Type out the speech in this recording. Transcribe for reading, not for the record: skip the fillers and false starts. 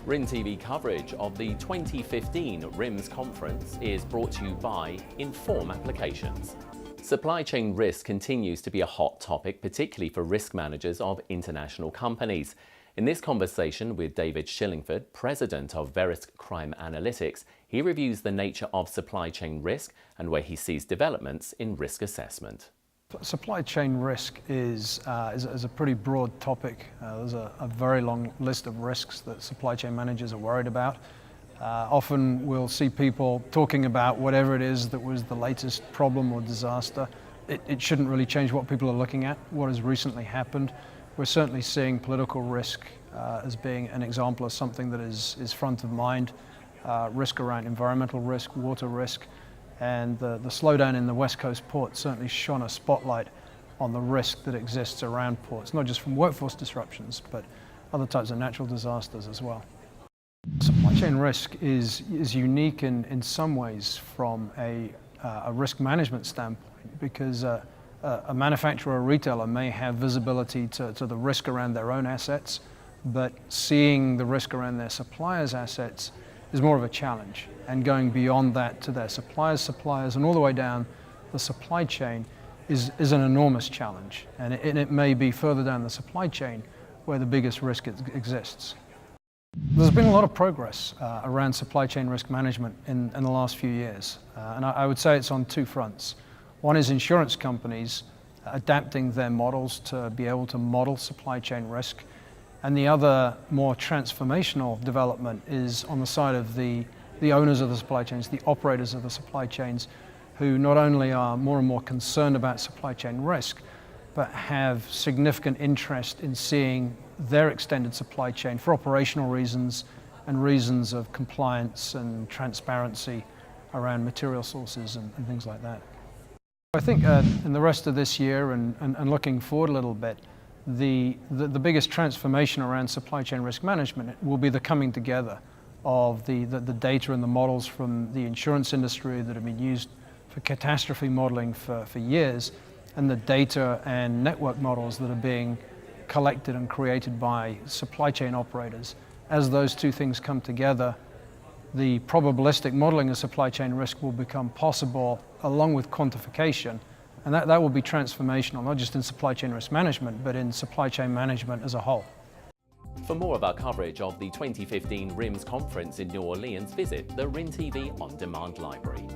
RIN TV coverage of the 2015 RIMS conference is brought to you by Inform Applications. Supply chain risk continues to be a hot topic, particularly for risk managers of international companies. In this conversation with David Shillingford, President of Verisk Crime Analytics, he reviews the nature of supply chain risk and where he sees developments in risk assessment. Supply chain risk is a pretty broad topic. There's a very long list of risks that supply chain managers are worried about. Often we'll see people talking about whatever it is that was the latest problem or disaster. It shouldn't really change what people are looking at, what has recently happened. We're certainly seeing political risk as being an example of something that is front of mind. Risk around environmental risk, water risk. And the slowdown in the West Coast ports certainly shone a spotlight on the risk that exists around ports, not just from workforce disruptions, but other types of natural disasters as well. Supply chain risk is unique in some ways from a risk management standpoint, because a manufacturer or retailer may have visibility to the risk around their own assets, but seeing the risk around their suppliers' assets is more of a challenge, and going beyond that to their suppliers, and all the way down the supply chain is an enormous challenge, and it may be further down the supply chain where the biggest risk exists. There's been a lot of progress around supply chain risk management in the last few years, and I would say it's on two fronts. One is insurance companies adapting their models to be able to model supply chain risk. And the other more transformational development is on the side of the owners of the supply chains, the operators of the supply chains, who not only are more and more concerned about supply chain risk, but have significant interest in seeing their extended supply chain for operational reasons and reasons of compliance and transparency around material sources and things like that. I think in the rest of this year and looking forward a little bit, the biggest transformation around supply chain risk management will be the coming together of the data and the models from the insurance industry that have been used for catastrophe modeling for years, and the data and network models that are being collected and created by supply chain operators. As those two things come together, the probabilistic modeling of supply chain risk will become possible, along with quantification. And that will be transformational, not just in supply chain risk management, but in supply chain management as a whole. For more of our coverage of the 2015 RIMS conference in New Orleans, visit the RIN TV On Demand library.